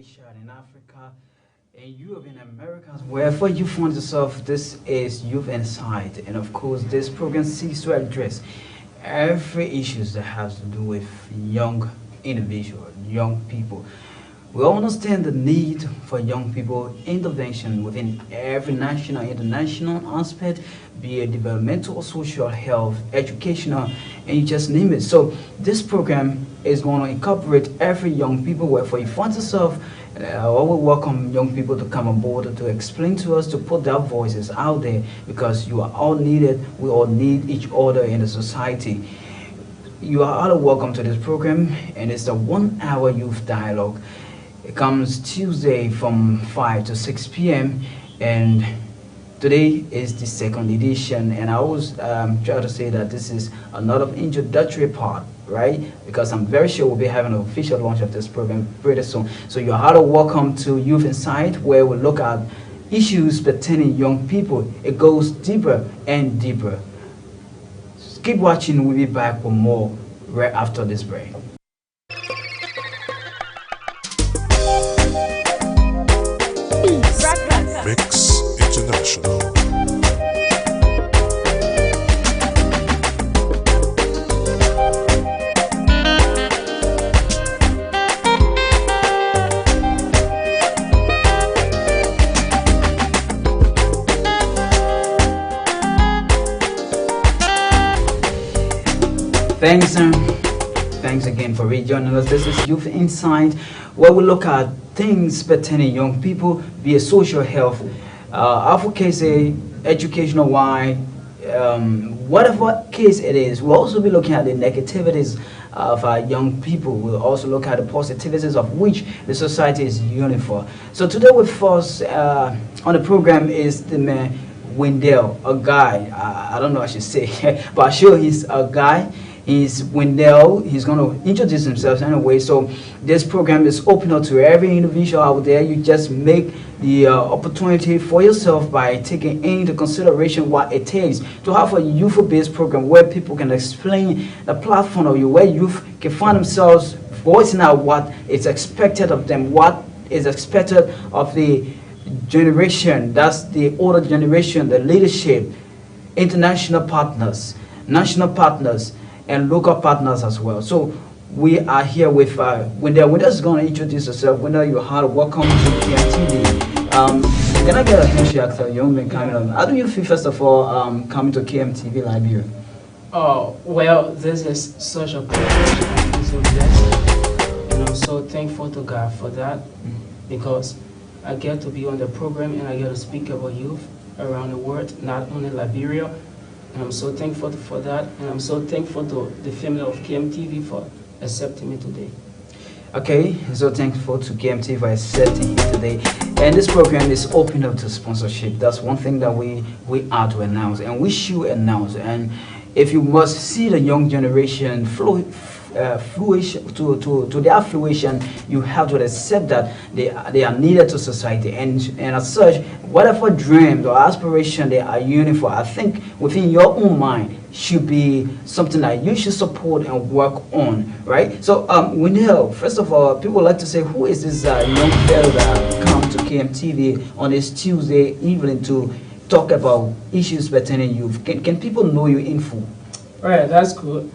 Asia, in Africa, in Europe, in America, wherever you find yourself. This is Youth Insight, and of course, this program seeks to address every issues that has to do with young individual, young people. We all understand the need for young people intervention within every national, international aspect, be it developmental, social, health, educational, and you just name it. So this program is going to incorporate every young people. Wherever you find yourself, I will welcome young people to come on board to explain to us, to put their voices out there, because you are all needed. We all need each other in the society. You are all welcome to this program, and it's the 1 hour youth dialogue. It comes Tuesday from 5 to 6 p.m. and today is the second edition. And I always try to say that this is another introductory part, right? Because I'm very sure we'll be having an official launch of this program pretty soon. So you're highly welcome to Youth Insight, where we look at issues pertaining young people. It goes deeper and deeper. Keep watching. We'll be back with more right after this break. Mix International. Thanks again for rejoining us. This is Youth Insight, where we look at things pertaining young people, be it social health, advocacy, educational wide, whatever case it is. We'll also be looking at the negativities of our young people. We'll also look at the positivities of which the society is yearning for. So today with us on the program is the man Wendell, a guy. I don't know what I should say, but sure he's a guy. He's Wendell. He's going to introduce himself anyway. So this program is open up to every individual out there. You just make the opportunity for yourself by taking into consideration what it takes to have a youth-based program where people can explain the platform of you, where youth can find themselves voicing out what is expected of them, what is expected of the generation. That's the older generation, the leadership, international partners, national partners, and local partners as well. So we are here with Wendell. Wendell's going to introduce yourself. Wendell, you're hard. Welcome to KMTV. Can I get a handshake for young man coming on? How do you feel, first of all, coming to KMTV Liberia? Oh, well, this is such a privilege. I'm so blessed. And I'm so thankful to God for that, because I get to be on the program and I get to speak about youth around the world, not only Liberia. And I'm so thankful for that, and I'm so thankful to the family of KMTV for accepting me today. Okay, so thankful to KMTV for accepting you today. And this program is open up to sponsorship. That's one thing that we are to announce, and we should announce. And if you must see the young generation fruition, to their fruition, you have to accept that they are needed to society, and as such, whatever dream or aspiration they are yearning for, I think within your own mind should be something that you should support and work on, right? So Wendell, first of all, people like to say, who is this young fellow that come to KMTV on this Tuesday evening to talk about issues pertaining youth? Can people know you in full? All right, that's good.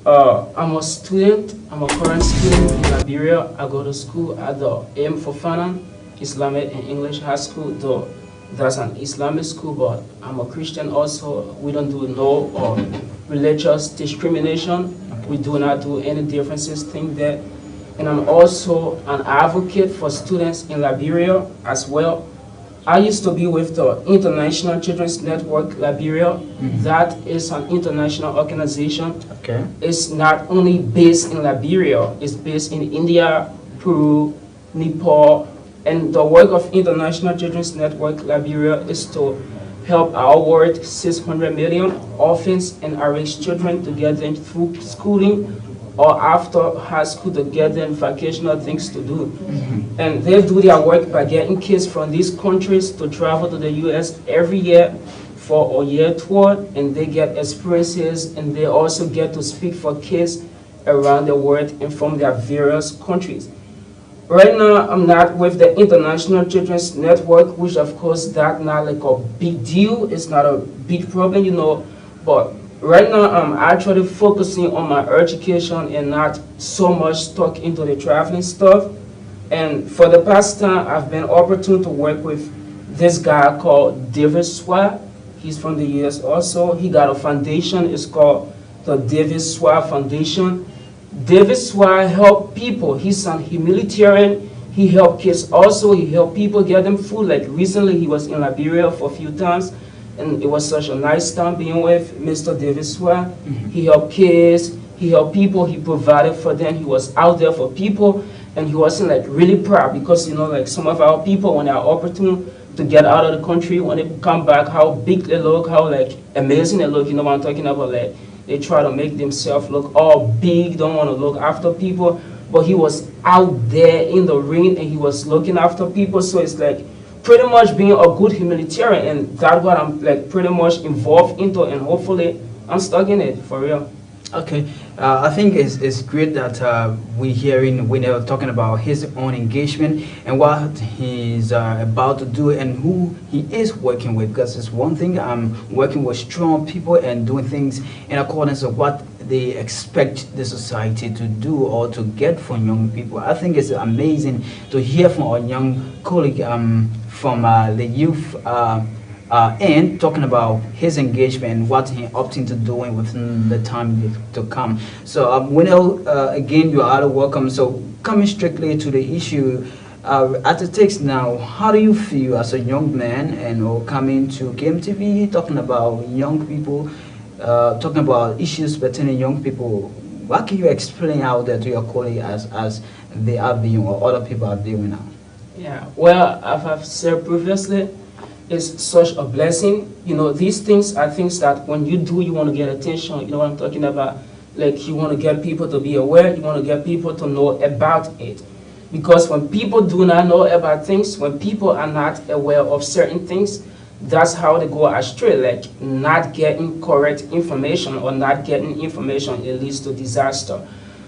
I'm a student. I'm a current student in Liberia. I go to school at the Aim for Fanan Islamic and English High School, though that's an Islamic school, but I'm a Christian also. We don't do no religious discrimination. We do not do any differences thing there. And I'm also an advocate for students in Liberia as well. I used to be with the International Children's Network Liberia. That is an international organization. Okay. It's not only based in Liberia, it's based in India, Peru, Nepal, and the work of International Children's Network Liberia is to help our world 600 million orphans and at-risk children to get them through schooling or after high school to get them vocational things to do. And they do their work by getting kids from these countries to travel to the US every year for a year tour, and they get experiences, and they also get to speak for kids around the world and from their various countries. Right now, I'm not with the International Children's Network, which of course that not like a big deal. It's not a big problem, you know. But right now, I'm actually focusing on my education and not so much stuck into the traveling stuff. And for the past time, I've been opportune to work with this guy called David Swire. He's from the U.S. also. He got a foundation. It's called the David Swire Foundation. David Swire helped people. He's a humanitarian. He helped kids also. He helped people get them food. Like recently, he was in Liberia for a few times, and it was such a nice time being with Mr. David Swire. He helped kids. He helped people. He provided for them. He was out there for people, and he wasn't like really proud because you know, like some of our people when they are opportune to get out of the country, when they come back, how big they look, how like amazing they look. You know what I'm talking about? Like they try to make themselves look all big, don't want to look after people. But he was out there in the ring and he was looking after people. So it's like pretty much being a good humanitarian, and that's what I'm like pretty much involved into, and hopefully I'm stuck in it for real. Okay, I think it's great that we're hearing when they're talking about his own engagement and what he's about to do and who he is working with. Because it's one thing working with strong people and doing things in accordance with what they expect the society to do or to get from young people. I think it's amazing to hear from our young colleague from the youth. And talking about his engagement and what he opting to doing within the time to come. So, Winel, again, you are welcome. So, coming strictly to the issue, as it takes now, how do you feel as a young man and coming to KMTV, talking about young people, talking about issues pertaining young people? What can you explain out there to your colleagues as they are doing or other people are doing now? Yeah, well, as I've said previously, it's such a blessing. You know, these things are things that when you do, you want to get attention. You know what I'm talking about? Like you want to get people to be aware. You want to get people to know about it. Because when people do not know about things, when people are not aware of certain things, that's how they go astray. Like not getting correct information or not getting information, it leads to disaster.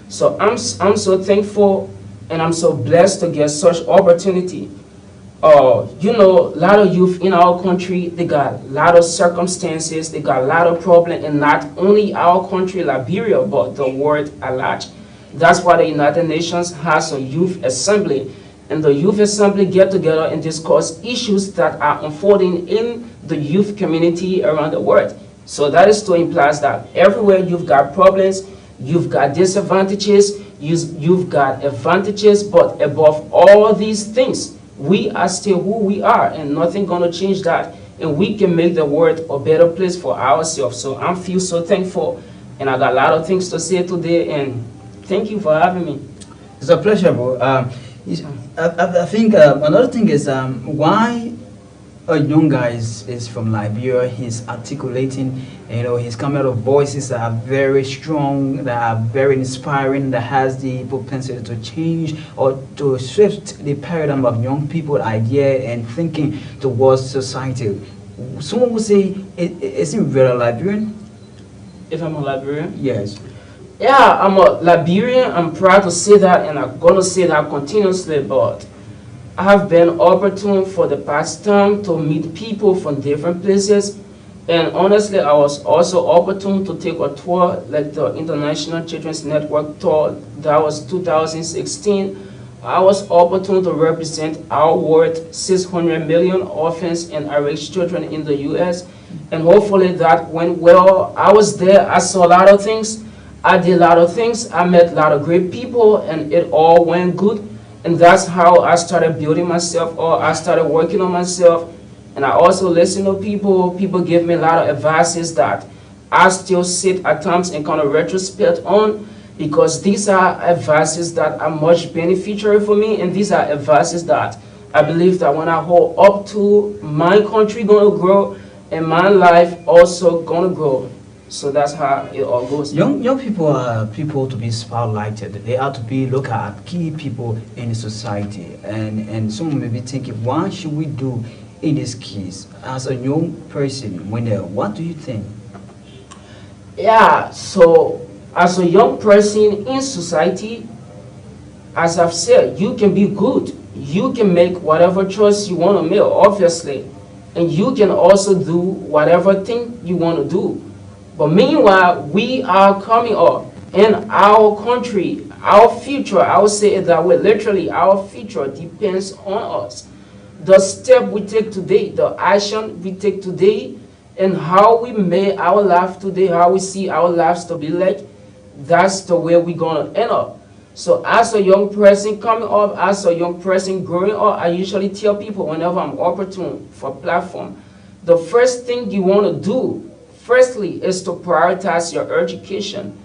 So I'm so thankful and I'm so blessed to get such opportunity. You know, a lot of youth in our country, they got a lot of circumstances, they got a lot of problems, and not only our country, Liberia, but the world at large. That's why the United Nations has a youth assembly, and the youth assembly get together and discuss issues that are unfolding in the youth community around the world. So that is to imply that everywhere you've got problems, you've got disadvantages, you've got advantages, but above all these things, we are still who we are, and nothing gonna change that. And we can make the world a better place for ourselves. So I feel so thankful, and I got a lot of things to say today. And thank you for having me. It's a pleasure, bro. I think another thing is why a young guy is from Liberia. He's articulating, you know, he's coming out of voices that are very strong, that are very inspiring, that has the potential to change or to shift the paradigm of young people idea and thinking towards society. Someone would say, is he very Liberian? If I'm a Liberian? Yes. Yeah, I'm a Liberian. I'm proud to say that, and I'm gonna say that continuously, but I have been opportune for the past time to meet people from different places, and honestly, I was also opportune to take a tour, like the International Children's Network tour. That was 2016. I was opportune to represent our world, 600 million orphans and underage children in the U.S., and hopefully that went well. I was there. I saw a lot of things. I did a lot of things. I met a lot of great people, and it all went good. And that's how I started building myself, or I started working on myself. And I also listen to people. People give me a lot of advices that I still sit at times and kind of retrospect on, because these are advices that are much beneficial for me, and these are advices that I believe that when I hold up to, my country gonna grow, and my life also gonna grow. So that's how it all goes. Young people are people to be spotlighted. They are to be looked at key people in the society. And someone may be thinking, what should we do in this case? As a young person, what do you think? Yeah, so as a young person in society, as I've said, you can be good. You can make whatever choice you want to make, obviously. And you can also do whatever thing you want to do. But meanwhile, we are coming up in our country, our future, I would say it that way, literally, our future depends on us. The step we take today, the action we take today, and how we make our life today, how we see our lives to be like, that's the way we're gonna end up. So as a young person coming up, as a young person growing up, I usually tell people whenever I'm opportune for platform, the first thing you want to do, firstly, is to prioritize your education.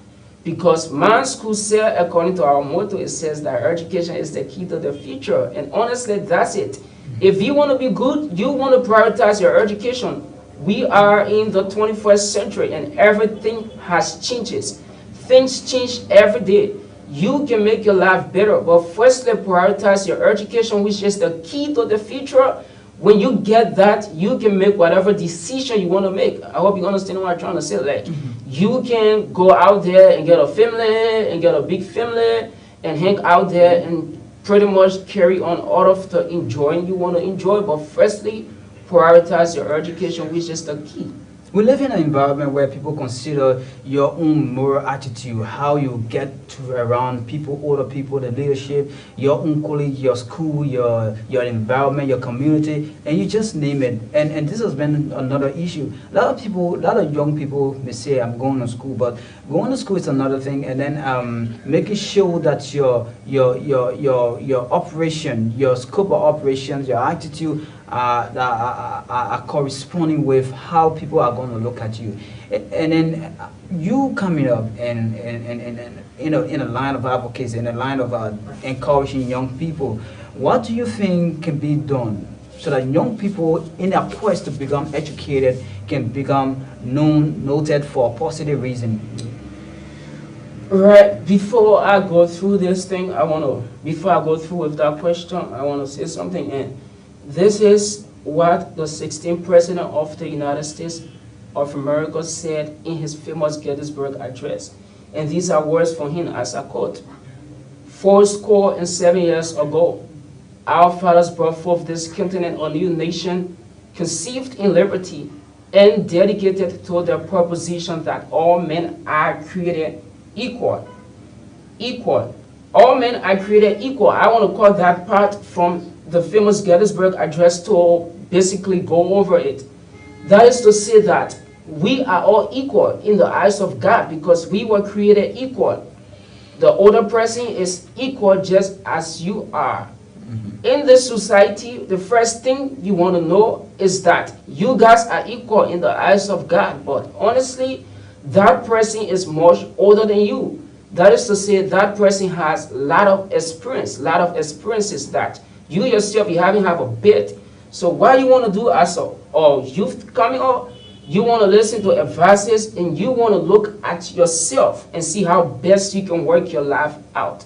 Because my school said, according to our motto, it says that education is the key to the future. And honestly, that's it. If you want to be good, you want to prioritize your education. We are in the 21st century and everything has changes. Things change every day. You can make your life better, but firstly prioritize your education, which is the key to the future. When you get that, you can make whatever decision you want to make. I hope you understand what I'm trying to say. Like, you can go out there and get a family, and get a big family, and hang out there and pretty much carry on all of the enjoying you want to enjoy. But firstly, prioritize your education, which is the key. We live in an environment where people consider your own moral attitude, how you get to around people, older people, the leadership, your own colleague, your school, your environment, your community, and you just name it. And this has been another issue. A lot of young people may say, I'm going to school, but going to school is another thing. And then making sure that your operation, your scope of operations, your attitude are corresponding with how people are going to look at you. And then you coming up and in a line of advocacy, in a line of encouraging young people, what do you think can be done so that young people in their quest to become educated can become noted for a positive reason? Right, before I go through this thing, before I go through with that question, I want to say something. And this is what the 16th President of the United States of America said in his famous Gettysburg Address. And these are words from him, as I quote: 407 years ago, our fathers brought forth this continent, a new nation, conceived in liberty and dedicated to the proposition that all men are created equal. Equal. All men are created equal. I want to quote that part from the famous Gettysburg Address to basically go over it. That is to say that we are all equal in the eyes of God because we were created equal. The older person is equal just as you are. In this society, the first thing you want to know is that you guys are equal in the eyes of God, but honestly, that person is much older than you. That is to say, that person has a lot of experiences that you yourself, you haven't have a bit. So what you want to do as a youth coming up, you want to listen to advices and you want to look at yourself and see how best you can work your life out.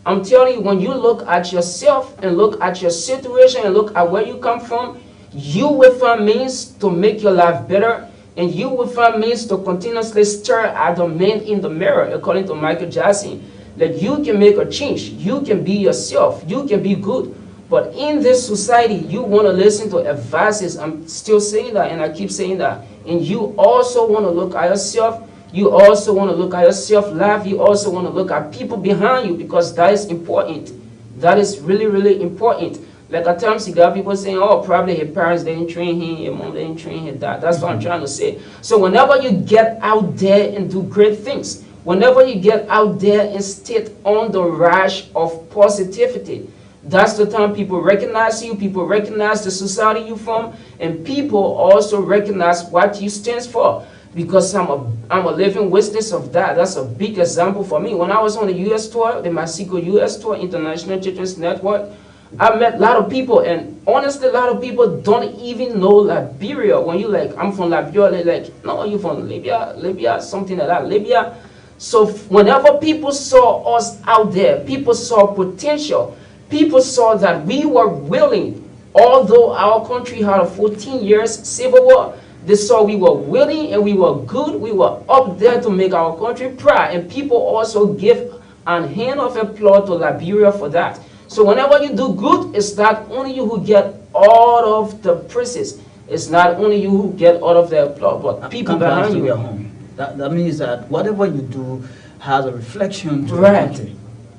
I'm telling you, when you look at yourself and look at your situation and look at where you come from, you will find means to make your life better, and you will find means to continuously stare at the man in the mirror, according to Michael Jackson. That you can make a change, you can be yourself, you can be good. But in this society, you want to listen to advices. I'm still saying that, and I keep saying that. And you also want to look at yourself. You also want to look at your self-life. You also want to look at people behind you, because that is important. That is really, really important. Like at times you got people saying, oh, probably his parents didn't train him, your mom didn't train his dad. That's what I'm trying to say. So whenever you get out there and do great things, whenever you get out there and stay on the rush of positivity, that's the time people recognize you, people recognize the society you're from, and people also recognize what you stand for. Because I'm a living witness of that. That's a big example for me. When I was on the U.S. tour, the Mexico U.S. tour, International Children's Network, I met a lot of people, and honestly, a lot of people don't even know Liberia. When you like, I'm from Liberia, they're like, no, you from Libya, something like that, Libya. So whenever people saw us out there, people saw potential. People saw that we were willing, although our country had a 14 years civil war, they saw we were willing and we were good, we were up there to make our country proud. And people also give and hand of applause to Liberia for that. So whenever you do good, it's not only you who get all of the praises. It's not only you who get all of the applause, but people Come back behind to you. your home. That means that whatever you do has a reflection to the Right. country.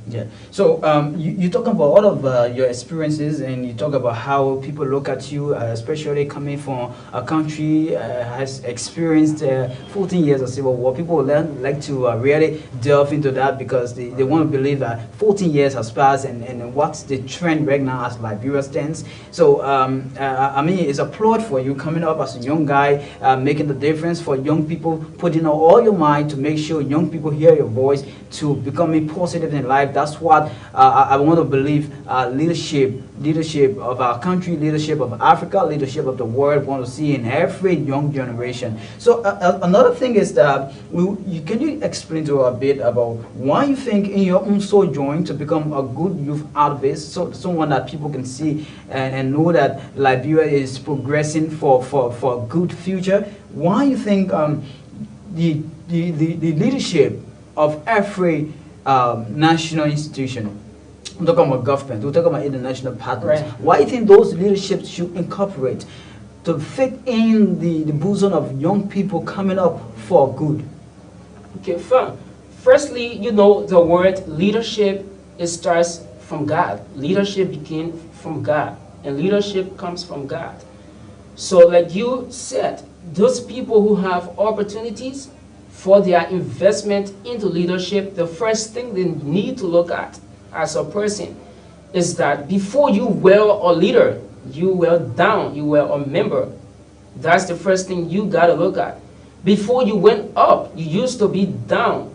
Yeah. So you talk about all of your experiences, and you talk about how people look at you, especially coming from a country has experienced 14 years of civil war. People like to really delve into that because they want to believe that 14 years has passed, and what's the trend right now as Liberia stands. So I mean, it's applaud for you coming up as a young guy, making the difference for young people, putting out all your mind to make sure young people hear your voice, to becoming positive in life. That's what I want to believe. Leadership of our country, leadership of Africa, leadership of the world want to see in every young generation. So another thing is that can you explain to us a bit about why you think in your own sojourn to become a good youth activist, so someone that people can see and know that Liberia is progressing for a good future. Why you think the leadership of every national institution, we're talking about government, we're talking about international partners, Right. why do you think those leaderships should incorporate to fit in the bosom of young people coming up for good? Okay, fine. Firstly, you know the word leadership, it starts from God. Leadership begins from God, and leadership comes from God. So like you said, those people who have opportunities for their investment into leadership, the first thing they need to look at as a person is that before you were a leader, you were down, you were a member. That's the first thing you gotta look at. Before you went up, you used to be down.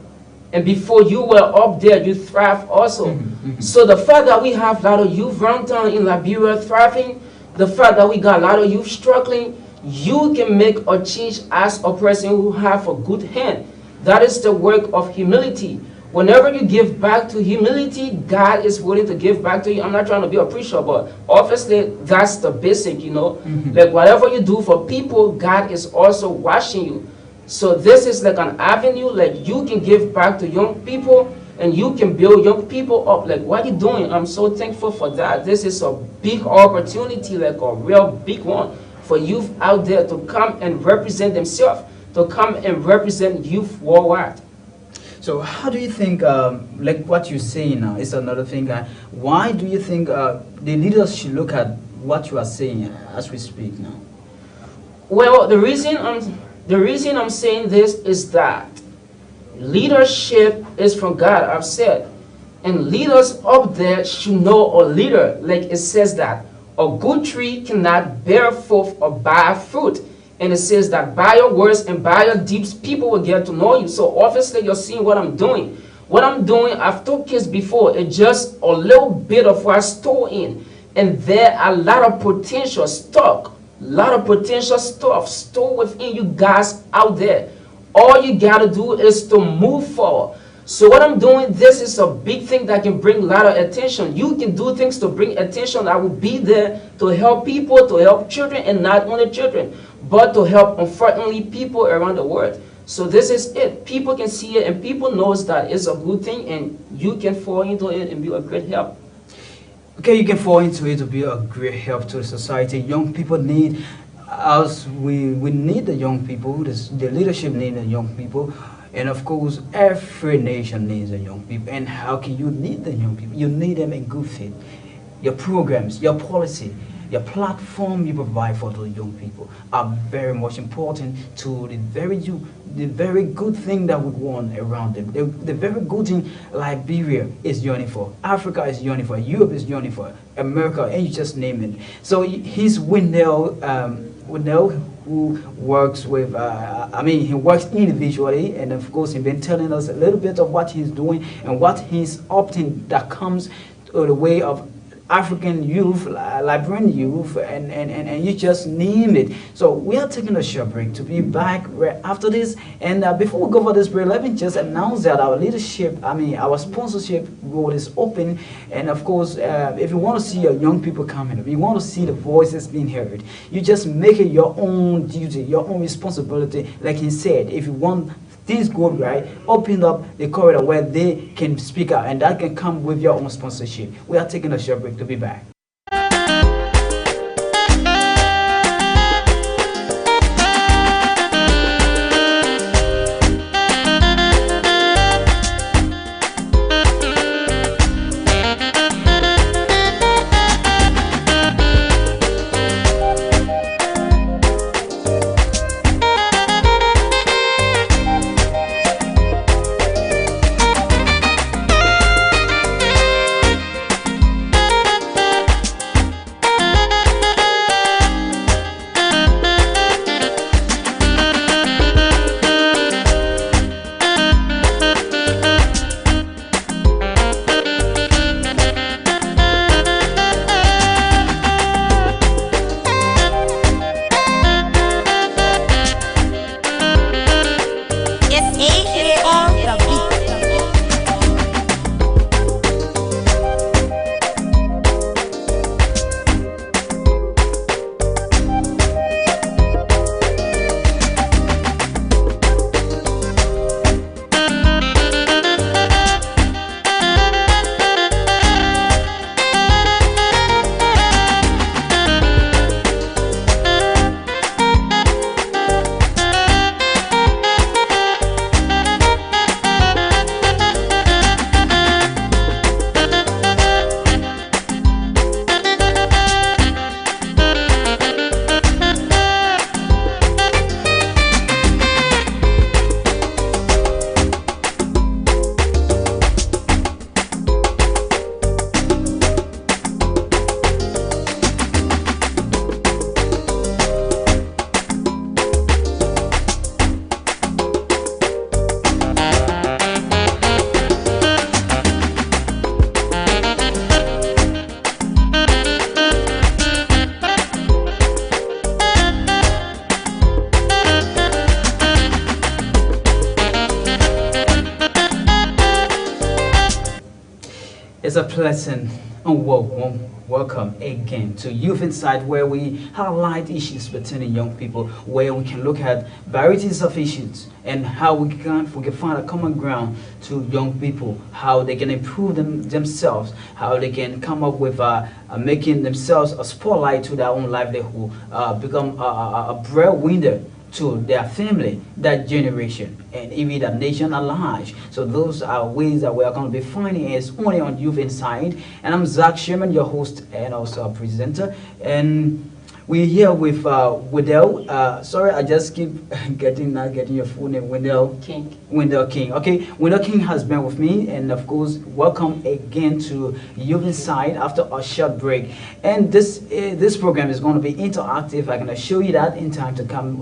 And before you were up there, you thrived also. So the fact that we have a lot of youth around town in Liberia thriving, the fact that we got a lot of youth struggling, you can make a change as a person who have a good hand. That is the work of humility. Whenever you give back to humility, God is willing to give back to you. I'm not trying to be a preacher, but obviously that's the basic, you know. Like whatever you do for people, God is also watching you. So this is like an avenue, like you can give back to young people and you can build young people up. Like what are you doing? I'm so thankful for that. This is a big opportunity, like a real big one, for youth out there to come and represent themselves, to come and represent youth worldwide. So how do you think, like what you're saying now, is another thing, why do you think the leaders should look at what you are saying as we speak now? Well, the reason I'm saying this is that leadership is from God, I've said. And leaders up there should know a leader. Like it says that a good tree cannot bear forth a bad fruit. And it says that by your words and by your deeds, people will get to know you. So obviously you're seeing what I'm doing. What I'm doing, I've told kids before, it's just a little bit of what I store in. And there are a lot of potential stock, a lot of potential stuff stored within you guys out there. All you gotta do is to move forward. So what I'm doing, this is a big thing that can bring a lot of attention. You can do things to bring attention. I will be there to help people, to help children, and not only children, but to help, unfortunately, people around the world. So this is it. People can see it, and people knows that it's a good thing, and you can fall into it and be a great help. Okay, you can fall into it to be a great help to the society. Young people need us. We need the young people. The leadership need the young people. And of course, every nation needs the young people. And how can you need the young people? You need them in good faith. Your programs, your policy, your platform you provide for the young people are very much important to the very good thing that we want around them. The very good thing Liberia is yearning for, Africa is yearning for, Europe is yearning for, America, and you just name it. So he's Wendell, who works with, he works individually, and of course he's been telling us a little bit of what he's doing and what he's opting that comes to the way of African youth, Liberian youth, and you just name it. So we are taking a short break to be back right after this. And before we go for this break, let me just announce that our leadership, our sponsorship road is open. And of course, if you want to see your young people coming, if you want to see the voices being heard, you just make it your own duty, your own responsibility. Like he said, if you want things go right, open up the corridor where they can speak out, and that can come with your own sponsorship. We are taking a short break to be back. It's a pleasant and warm welcome again to Youth Insight, where we highlight issues pertaining young people, where we can look at varieties of issues and how we can find a common ground to young people, how they can improve themselves, how they can come up with making themselves a spotlight to their own livelihood, become a breadwinner to their family, that generation, and even the nation at large. So those are ways that we are going to be finding is only on Youth Inside. And I'm Zach Sherman, your host and also a presenter. And we're here with Wendell. Sorry, I just keep not getting your full name. Wendell King. Wendell King. Okay, Wendell King has been with me, and of course, welcome again to Youth Inside after a short break. And this program is going to be interactive. I'm going to show you that in time to come.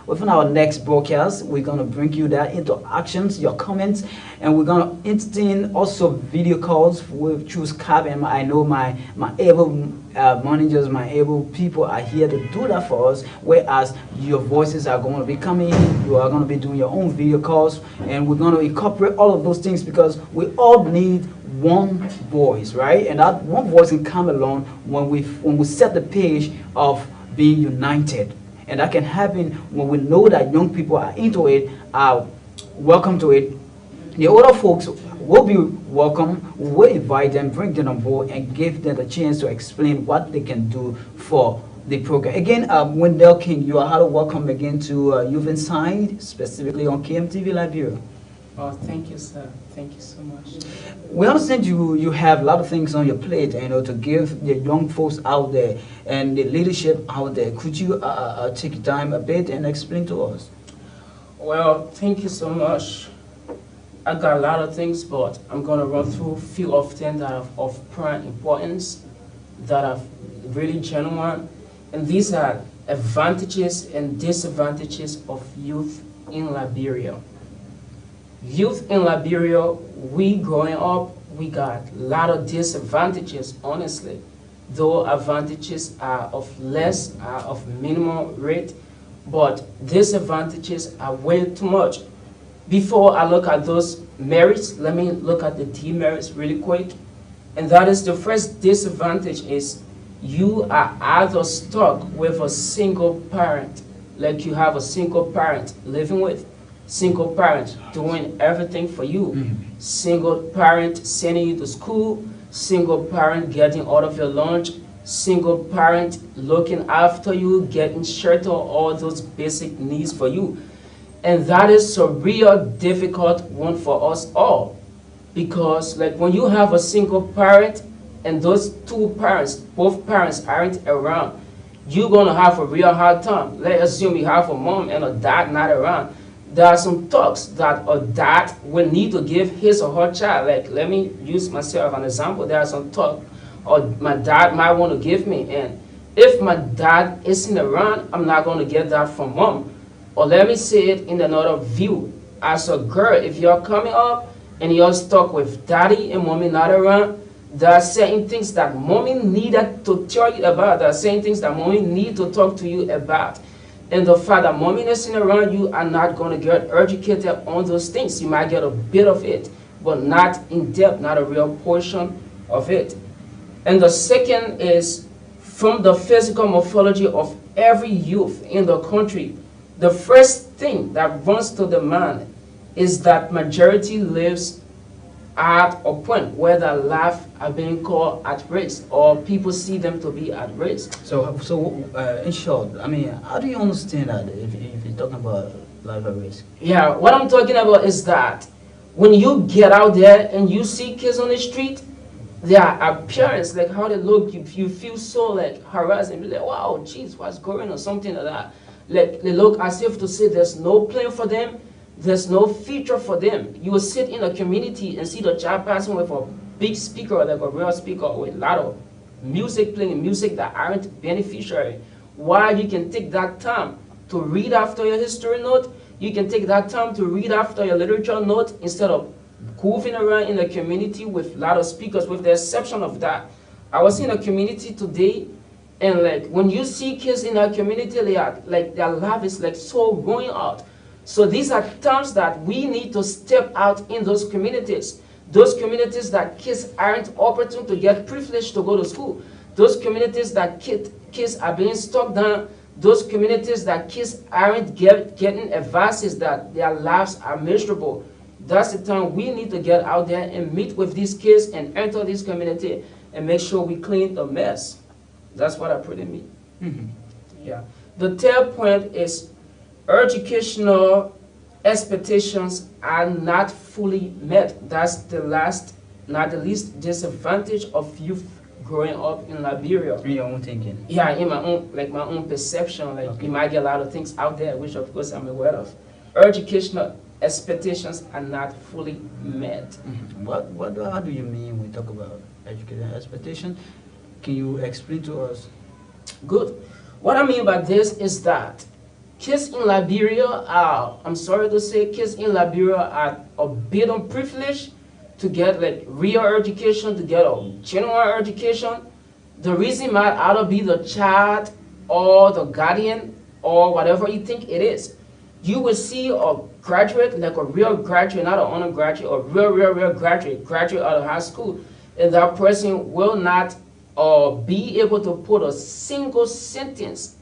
Within our next broadcast, we're going to bring you that interactions, your comments, and we're going to entertain also video calls with through Skype. And I know my able managers, my able people are here to do that for us, whereas your voices are going to be coming in, you are going to be doing your own video calls, and we're going to incorporate all of those things because we all need one voice, right? And that one voice can come along when we set the page of being united. And that can happen when we know that young people are into it, are welcome to it. The older folks will be welcome. We'll invite them, bring them on board, and give them the chance to explain what they can do for the program. Again, Wendell King, you are highly welcome again to Youth Inside, specifically on KMTV Liberia. Oh, thank you, sir. Thank you so much. We understand you have a lot of things on your plate, to give the young folks out there and the leadership out there. Could you take your time a bit and explain to us? Well, thank you so much. I got a lot of things, but I'm going to run through a few of them that are of prime importance, that are really genuine. And these are advantages and disadvantages of youth in Liberia. Youth in Liberia, we growing up, we got a lot of disadvantages, honestly. Though advantages are of less, are of minimum rate, but disadvantages are way too much. Before I look at those merits, let me look at the demerits really quick. And that is the first disadvantage is you are either stuck with a single parent, like you have a single parent living with, single parent doing everything for you, single parent sending you to school, single parent getting all of your lunch, single parent looking after you, getting shelter, all those basic needs for you. And that is a real difficult one for us all. Because like when you have a single parent and those two parents, both parents aren't around, you're gonna have a real hard time. Let's assume you have a mom and a dad not around. There are some talks that a dad will need to give his or her child. Like, let me use myself as an example. There are some talk or my dad might want to give me, and if my dad isn't around, I'm not going to get that from mom. Or let me say it in another view. As a girl, if you're coming up and you're stuck with daddy and mommy not around, there are certain things that mommy needed to tell you about. There are certain things that mommy need to talk to you about. And the fact that mommy isn't around, you are not going to get educated on those things. You might get a bit of it, but not in depth, not a real portion of it. And the second is from the physical morphology of every youth in the country. The first thing that runs to the mind is that majority lives at a point where their life are being called at risk, or people see them to be at risk. So in short, I mean, how do you understand that if you're talking about life at risk? Yeah, what I'm talking about is that when you get out there and you see kids on the street, their appearance, like how they look, you feel so like harassed and be like, wow, geez, what's going on, something like that. Like they look as if to say there's no plan for them, there's no future for them. You will sit in a community and see the child passing with a big speaker, like a real speaker with a lot of music playing, music that aren't beneficiary. While you can take that time to read after your history note, you can take that time to read after your literature note instead of goofing around in the community with a lot of speakers, with the exception of that. I was in a community today, and like when you see kids in our community, they are like their life is like so going out. So these are times that we need to step out in those communities that kids aren't opportune to get privileged to go to school, those communities that kids are being stuck down, those communities that kids aren't getting advances, that their lives are miserable. That's the time we need to get out there and meet with these kids and enter this community and make sure we clean the mess. That's what I pretty mean. Yeah. The third point is educational expectations are not fully met. That's the last, not the least disadvantage of youth growing up in Liberia. In your own thinking? Yeah, in my own perception. Like okay. You might get a lot of things out there, which of course I'm aware of. Educational expectations are not fully met. How do you mean we talk about educational expectation? Can you explain to us? Good. What I mean by this is that kids in Liberia are, I'm sorry to say, kids in Liberia are a bit unprivileged to get like real education, to get a general education. The reason might either be the child or the guardian or whatever you think it is. You will see a graduate, like a real graduate, not an undergraduate, a real graduate out of high school, and that person will not be able to put a single sentence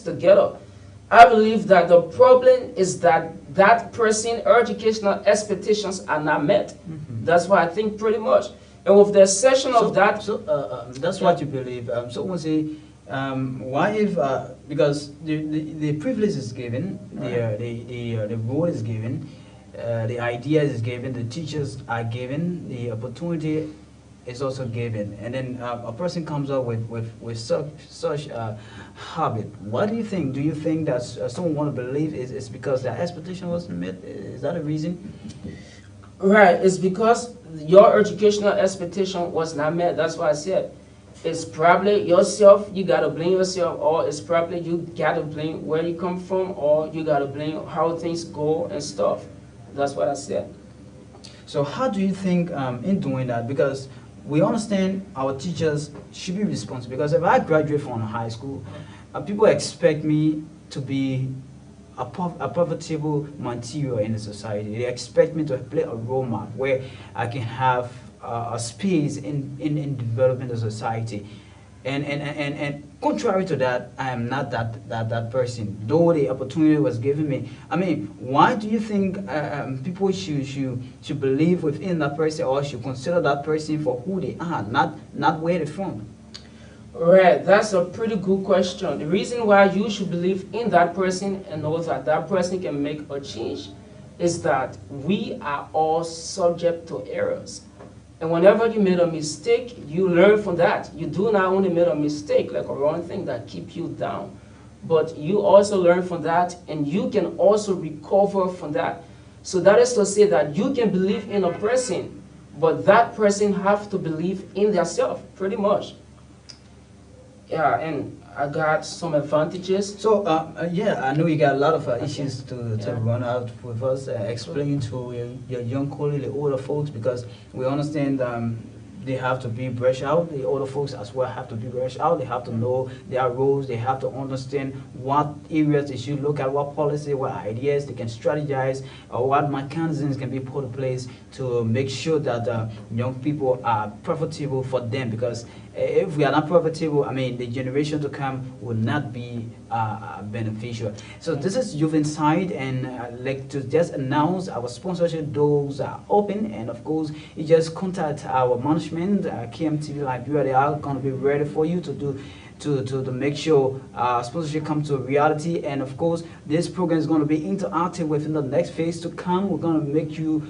together. I believe that the problem is that that person's educational expectations are not met. That's what I think pretty much. And with the exception of that... So that's what you believe. So we'll say, why if, because the privilege is given, the role is given, the ideas is given, the teachers are given, the opportunity is also given, and then a person comes up with such habit. What do you think? Do you think that someone want to believe is because their expectation wasn't met? Is that a reason? Right, it's because your educational expectation was not met. That's why I said it's probably yourself, you gotta blame yourself, or it's probably you gotta blame where you come from, or you gotta blame how things go and stuff. That's what I said. So how do you think in doing that? Because we understand our teachers should be responsible, because if I graduate from high school, people expect me to be a profitable material in the society. They expect me to play a role model where I can have a space in developing the society. And contrary to that, I am not that person. Though the opportunity was given me, I mean, why do you think people should believe within that person or should consider that person for who they are, not where they're from? Right, that's a pretty good question. The reason why you should believe in that person and know that that person can make a change is that we are all subject to errors. And whenever you made a mistake, you learn from that. You do not only make a mistake, like a wrong thing that keep you down, but you also learn from that and you can also recover from that. So that is to say that you can believe in a person, but that person have to believe in themselves, pretty much. Yeah, and I got some advantages. So, yeah, I know you got a lot of issues to Yeah. run out with us. Explain to your young colleagues, the older folks, because we understand they have to be brushed out. The older folks as well have to be brushed out. They have to know their roles. They have to understand what areas they should look at, what policy, what ideas they can strategize, or what mechanisms can be put in place to make sure that young people are profitable for them. Because if we are not profitable, I mean, the generation to come will not be beneficial. So this is Youth Inside, and I'd like to just announce our sponsorship doors are open, and of course, you just contact our management, KMTV Liberia. They are going to be ready for you to do. To make sure sponsorship comes to reality. And of course, this program is going to be interactive within the next phase to come. We're going to make you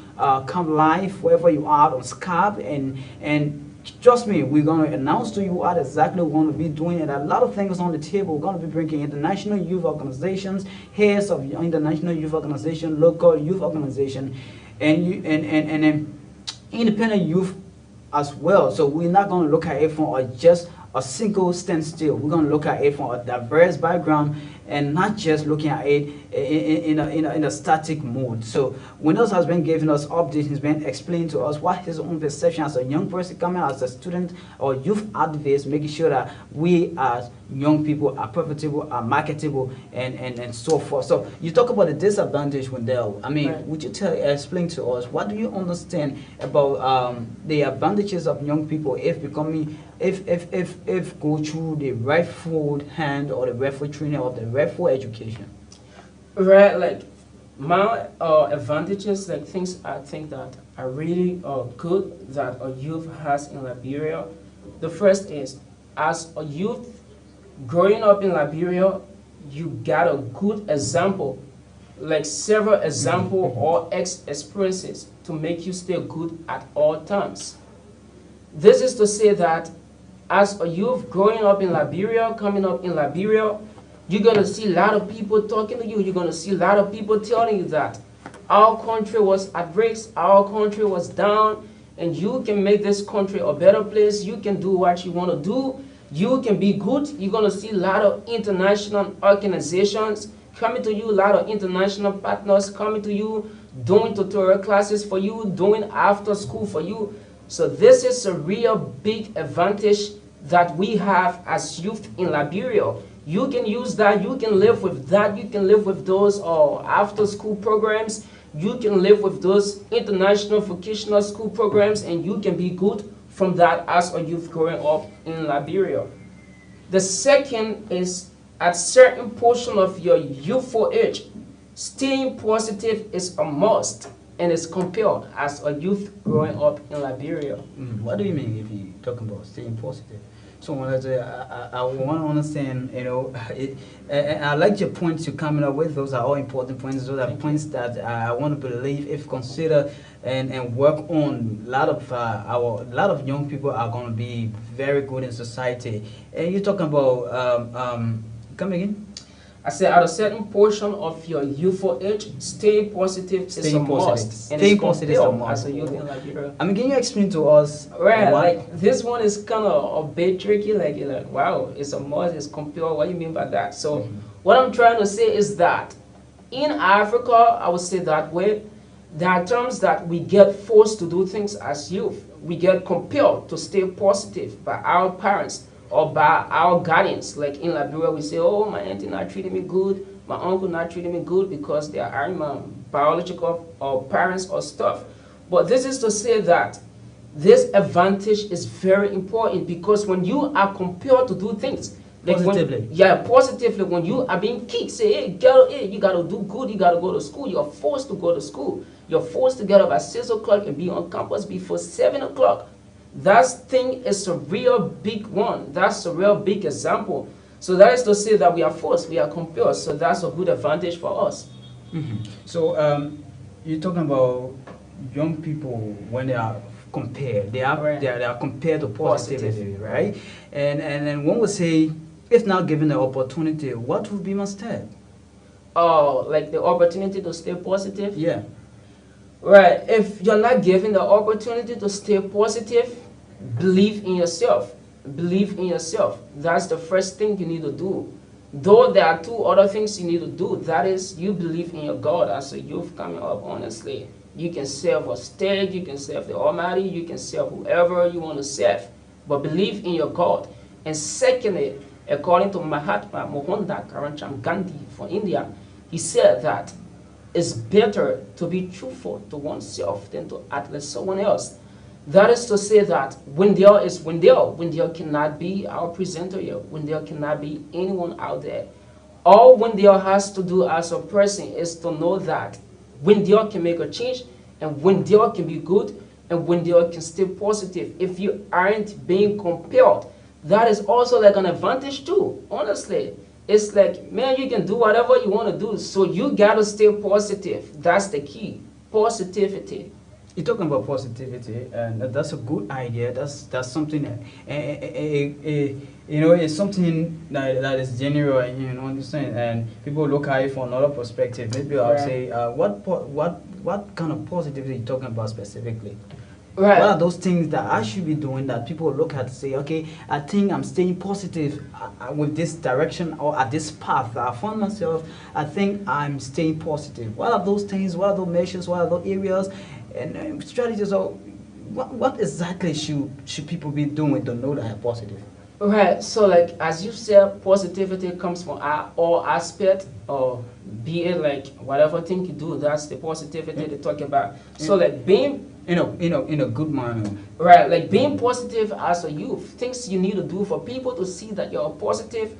come live wherever you are on Skype, and trust me, we're going to announce to you what exactly we're going to be doing, and a lot of things on the table. We're going to be bringing international youth organizations, heads of international youth organization, local youth organization, and independent youth as well. So we're not going to look at it from just a single standstill. We're going to look at it from a diverse background and not just looking at it in a static mode. So Windows has been giving us updates. He's been explaining to us what his own perception as a young person coming as a student or youth activist, making sure that we as young people are profitable, are marketable, and so forth. So you talk about the disadvantage, Wendell. I mean, Right. would you explain to us what do you understand about the advantages of young people if becoming if go through the rightful hand or the rightful training of the rightful education? Right, like my advantages, like things I think that are really good that a youth has in Liberia. The first is, as a youth growing up in Liberia, you got a good example, like several example or experiences to make you stay good at all times. This is to say that as a youth growing up in Liberia, coming up in Liberia, you're going to see a lot of people talking to you. You're going to see a lot of people telling you that our country was at risk, our country was down, and you can make this country a better place. You can do what you want to do. You can be good. You're going to see a lot of international organizations coming to you, a lot of international partners coming to you, doing tutorial classes for you, doing after school for you. So this is a real big advantage that we have as youth in Liberia. You can use that, you can live with that, you can live with those after school programs, you can live with those international vocational school programs, and you can be good from that as a youth growing up in Liberia. The second is, at certain portion of your youthful age, staying positive is a must and is compelled as a youth growing up in Liberia. What do you mean if you talking about staying positive? So when I want to understand, I like your points you're coming up with. Those are all important points. Those are points that I want to believe, if consider and work on. A lot of young people are going to be very good in society. And you're talking about come again? I said at a certain portion of your youthful age, staying positive is a must. And Staying it's positive is a compelled must. as a youth in Liberia. I mean, can you explain to us Right, why? like this one is kind of a bit tricky. Like you're like, wow, it's a must, it's compelled. What do you mean by that? So, what I'm trying to say is that in Africa, I would say that way, there are times that we get forced to do things as youth. We get compelled to stay positive by our parents or by our guardians. Like in Liberia, we say, oh, my auntie not treating me good, my uncle not treating me good because they are my biological or parents or stuff. But this is to say that This advantage is very important because when you are compelled to do things, Positively. Positively, when you are being kicked, say, hey, girl, hey, you gotta do good, you gotta go to school, you're forced to go to school, you're forced to get up at 6 o'clock and be on campus before 7 o'clock. That thing is a real big one. That's a real big example. So that is to say that we are forced, we are compelled. So that's a good advantage for us. So you're talking about young people when they are compared. They are Right. they are compared to Positive. positivity, right? And one would say, if not given the opportunity, what would be my step? Oh, like the opportunity to stay positive. Yeah. Right. If you're not given the opportunity to stay positive, believe in yourself. Believe in yourself. That's the first thing you need to do. Though there are two other things you need to do. That is, you believe in your God as a youth coming up, honestly. You can serve a state, you can serve the Almighty, you can serve whoever you want to serve. But believe in your God. And secondly, according to Mahatma Mohandas Karamchand Gandhi from India, he said that it's better to be truthful to oneself than to address someone else. That is to say that Wendell is Wendell. Wendell cannot be our presenter here. Wendell cannot be anyone out there. All Wendell has to do as a person is to know that Wendell can make a change, and Wendell can be good, and Wendell can stay positive. If you aren't being compelled, that is also like an advantage too, honestly. It's like, man, you can do whatever you want to do, so you gotta stay positive. That's the key, positivity. You're talking about positivity, and that's a good idea. That's something that, it's something that is general, you know, understand, and people look at it from another perspective. Maybe I'll Right. say, what kind of positivity are you talking about specifically? Right. What are those things that I should be doing that people look at and say, okay, I think I'm staying positive with this direction or at this path that I found myself, I think I'm staying positive. What are those things? What are those measures? What are those areas and strategies? Or what exactly should people be doing to know that I'm positive? Right, so like as you said, positivity comes from all aspects, or be it like whatever thing you do, that's the positivity they talk about. So like being In a good manner. right, like being positive as a youth, things you need to do for people to see that you're positive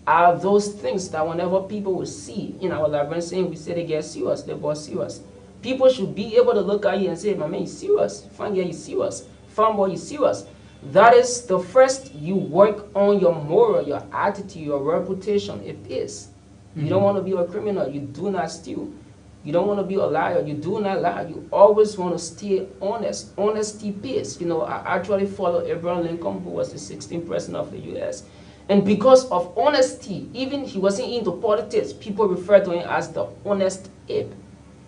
are those things that whenever people will see in our library saying we say they get serious, they both serious. People should be able to look at you and say, my man, you serious? Fine girl, you serious? Fine boy, you serious? That is the first you work on your moral, your attitude, your reputation. It is. You don't want to be a criminal. You do not steal. You don't want to be a liar. You do not lie. You always want to stay honest. Honesty pays. You know, I actually follow Abraham Lincoln, who was the 16th president of the U.S. And because of honesty, even he wasn't into politics, people refer to him as the honest ape.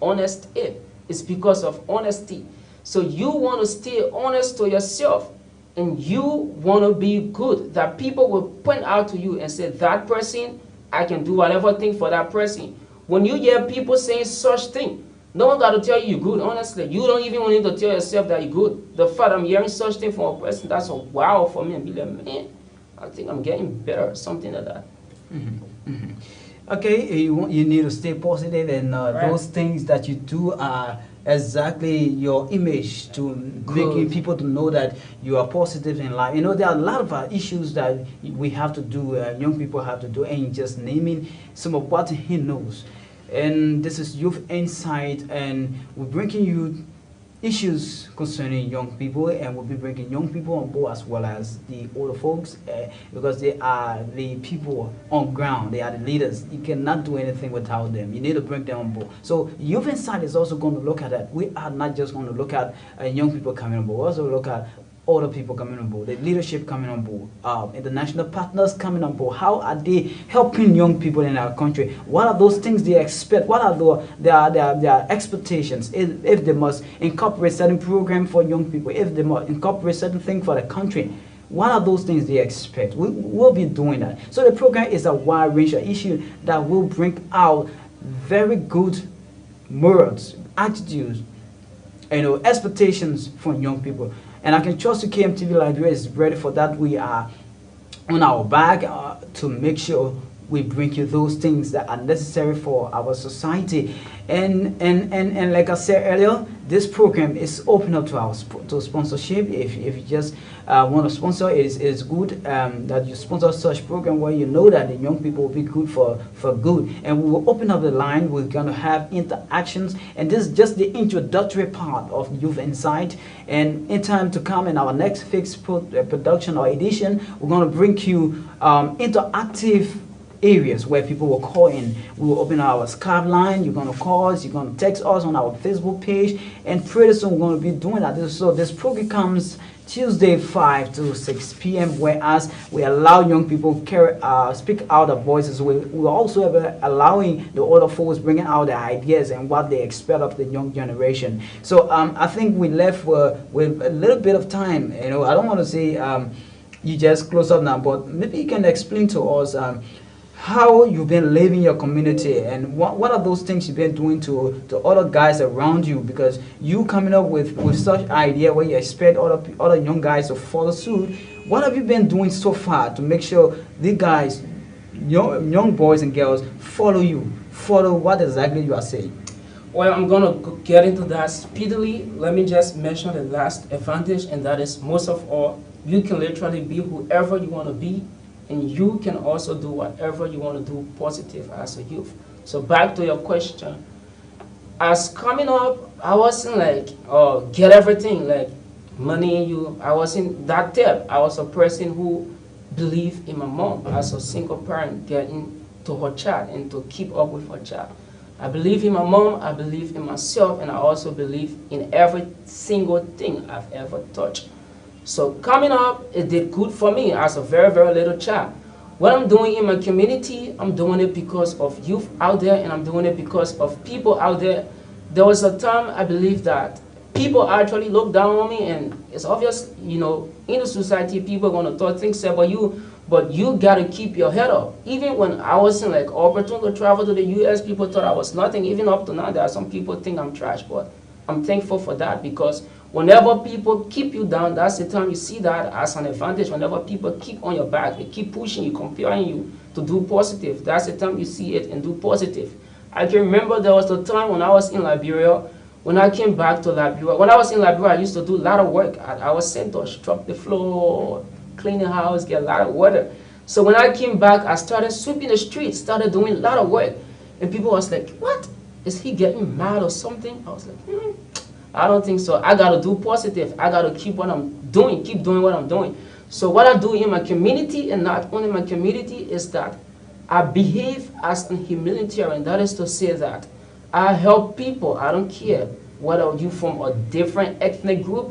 Honest ape. It's because of honesty. So you want to stay honest to yourself, and you want to be good, that people will point out to you and say, that person, I can do whatever thing for that person. When you hear people saying such thing, no one got to tell you you're good, honestly. You don't even need to tell yourself that you're good. The fact I'm hearing such thing from a person, that's a wow for me, and be like, man, I think I'm getting better, something like that. Okay, you need to stay positive, and Right. those things that you do are exactly your image to making people to know that you are positive in life. You know, there are a lot of issues that we have to do, young people have to do, and just naming some of what he knows. And this is Youth Insight, and we're bringing you issues concerning young people, and we'll be bringing young people on board as well as the older folks, because they are the people on ground. They are the leaders. You cannot do anything without them. You need to bring them on board. So Youth Insight is also going to look at that. We are not just going to look at young people coming on board. We also look at older people coming on board, the leadership coming on board, international partners coming on board. How are they helping young people in our country? What are those things they expect? What are their expectations? If they must incorporate certain program for young people, if they must incorporate certain thing for the country, what are those things they expect? We'll be doing that. So the program is a wide range of issues that will bring out very good morals, attitudes, expectations from young people. And I can trust the KMTV Library is ready for that. We are on our back to make sure we bring you those things that are necessary for our society. And like I said earlier, this program is open up to our to sponsorship. If you just want to sponsor, is good that you sponsor such program where you know that the young people will be good for good. And we will open up the line. We're going to have interactions, and this is just the introductory part of Youth Insight. And in time to come, in our next fixed production or edition, we're going to bring you interactive areas where people will call in. We will open our Skype line. You're going to call us. You're going to text us on our Facebook page. And pretty soon we're going to be doing that. So this program comes Tuesday 5 to 6 p.m. whereas we allow young people speak out their voices. We're also allowing the older folks bringing out their ideas and what they expect of the young generation. So I think we left with a little bit of time. I don't want to say you just close up now, but maybe you can explain to us how you've been living your community, and what are those things you've been doing to other guys around you, because you coming up with such idea where you expect other young guys to follow suit. What have you been doing so far to make sure these guys, young boys and girls, follow what exactly you are saying? Well, I'm going to get into that speedily. Let me just mention the last advantage, and that is, most of all, you can literally be whoever you want to be, and you can also do whatever you want to do positive as a youth. So back to your question. As coming up, I wasn't like, get everything, like money, I wasn't that type. I was a person who believed in my mom as a single parent, getting to her child and to keep up with her child. I believe in my mom, I believe in myself, and I also believe in every single thing I've ever touched. So coming up, it did good for me as a very, very little child. What I'm doing in my community, I'm doing it because of youth out there, and I'm doing it because of people out there. There was a time I believe that people actually look down on me, and it's obvious, in the society, people are going to talk things about you, but you got to keep your head up. Even when I wasn't like opportunity to travel to the US, people thought I was nothing. Even up to now, there are some people think I'm trash, but I'm thankful for that, because whenever people keep you down, that's the time you see that as an advantage. Whenever people keep on your back, they keep pushing you, comparing you to do positive, that's the time you see it and do positive. I can remember there was a time when I was in Liberia. When I came back to Liberia, when I was in Liberia, I used to do a lot of work. I was sent to scrub the floor, clean the house, get a lot of water. So when I came back, I started sweeping the streets, started doing a lot of work. And people was like, what? Is he getting mad or something? I was like, I don't think so. I got to do positive. I got to keep what I'm doing, keep doing what I'm doing. So what I do in my community, and not only my community, is that I behave as a humanitarian. That is to say that I help people. I don't care whether you're from a different ethnic group,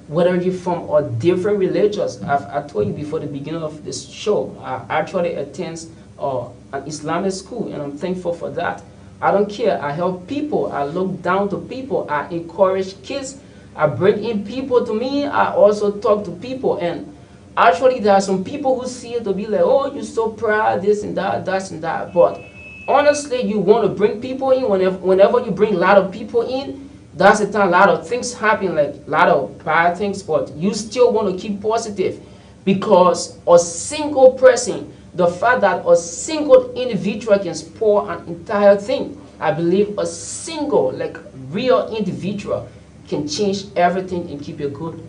whether you're from a different religious. I told you before the beginning of this show, I actually attend an Islamic school, and I'm thankful for that. I don't care. I help people. I look down to people. I encourage kids. I bring in people to me. I also talk to people. And actually, there are some people who see it to be like, oh, you're so proud, this and that, that and that. But honestly, you want to bring people in. Whenever you bring a lot of people in, that's the time a lot of things happen, like a lot of bad things. But you still want to keep positive, because a single person, the fact that a single individual can spoil an entire thing, I believe a single, like real individual, can change everything and keep it good.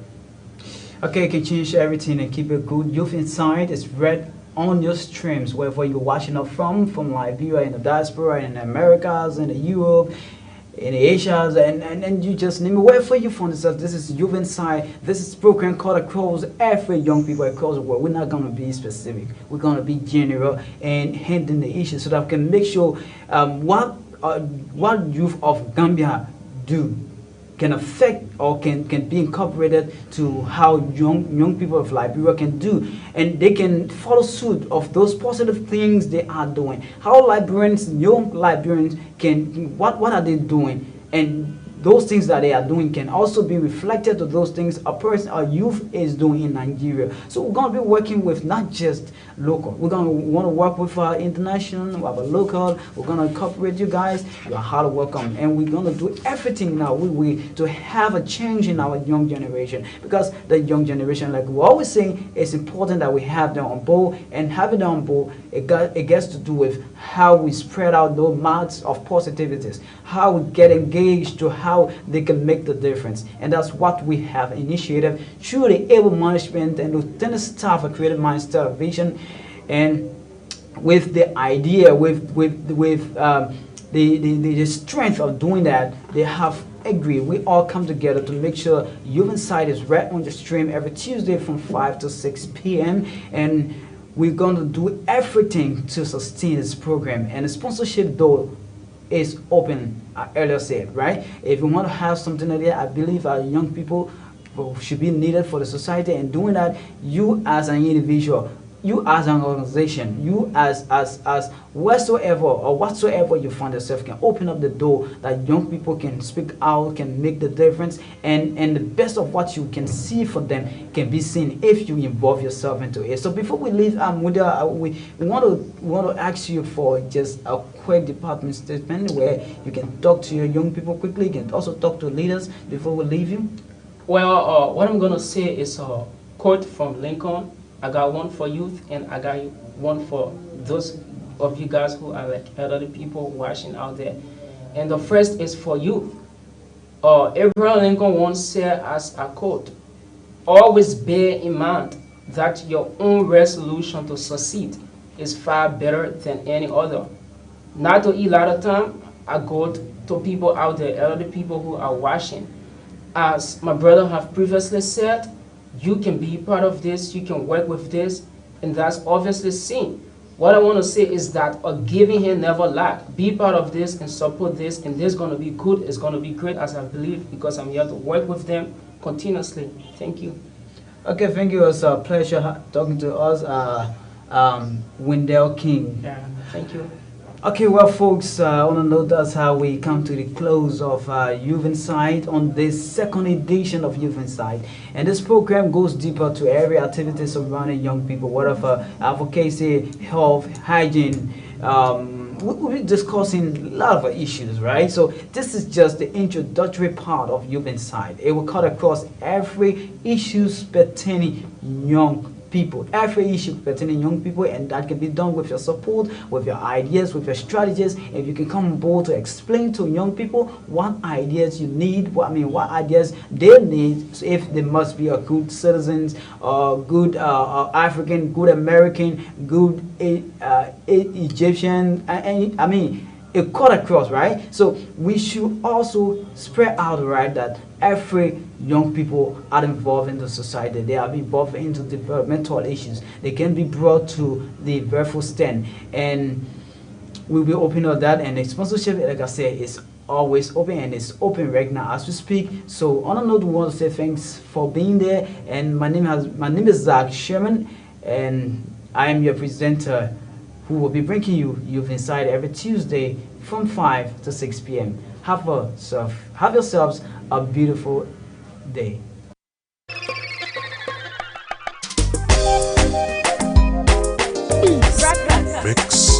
Okay, can change everything and keep it good. Youth Insight is read on your streams, wherever you're watching us from Liberia, in the diaspora, in the Americas, in the Europe, in the Asians, and you just name it. Wherever you find yourself, this is Youth Insight. This is program called across every young people across the world. We're not going to be specific. We're going to be general and handling the issue so that we can make sure what youth of Gambia do can affect or can be incorporated to how young people of Liberia can do, and they can follow suit of those positive things they are doing. How Liberians, young Liberians, can what are they doing, and those things that they are doing can also be reflected to those things a youth is doing in Nigeria. So we're going to be working with not just local. We're going to want to work with international, we have a local. We're going to incorporate you guys. You are highly welcome, and we're going to do everything in our way to have a change in our young generation, because the young generation, like we're always saying, it's important that we have them on board, and having them on board, it gets to do with how we spread out those marks of positivities, how we get engaged to how they can make the difference. And that's what we have initiated through the able management and lieutenant staff of creative minds television. And with the idea, the strength of doing that, they have agreed. We all come together to make sure Youth Insight is right on the stream every Tuesday from 5 to 6 p.m. And we're going to do everything to sustain this program. And the sponsorship door is open, I earlier said, right? If you want to have something like that, I believe our young people should be needed for the society. And doing that, you as an individual, you as an organization, you as whatsoever you find yourself, can open up the door that young people can speak out, can make the difference, and the best of what you can see for them can be seen if you involve yourself into it. So before we leave, we want to ask you for just a quick department statement where you can talk to your young people quickly. You can also talk to leaders before we leave you. Well, what I'm gonna say is a quote from Lincoln. I got one for youth, and I got one for those of you guys who are like elderly people watching out there. And the first is for youth. Abraham Lincoln once said as a quote, "Always bear in mind that your own resolution to succeed is far better than any other." Not to eat a lot of time, I go to people out there, elderly people who are watching. As my brother have previously said, you can be part of this, you can work with this, and that's obviously seen. What I want to say is that a giving hand never lack. Be part of this and support this, and this is going to be good, it's going to be great, as I believe, because I'm here to work with them continuously. Thank you. Okay, thank you. It's a pleasure talking to us, Wendell King. Yeah, thank you. Okay, well, folks, I want to know that's how we come to the close of Youth Insight on this second edition of Youth Insight. And this program goes deeper to every activity surrounding young people, whatever advocacy, health, hygiene. We'll be discussing a lot of issues, right? So this is just the introductory part of Youth Insight. It will cut across every issue pertaining young people, every issue pertaining young people, and that can be done with your support, with your ideas, with your strategies. If you can come on board to explain to young people what ideas you need, what ideas they need, so if they must be a good citizens, good African, good American, good Egyptian, it cut across, right? So we should also spread out, right, that every young people are involved in the society. They are involved into developmental issues. They can be brought to the very stand, and we'll be open up that. And the sponsorship, like I said, is always open, and it's open right now as we speak. So on a note, we want to say thanks for being there. And my name is Zach Sherman, and I am your presenter, who will be bringing you Youth Insight every Tuesday from 5 to 6 p.m. Have yourselves a beautiful day. Mix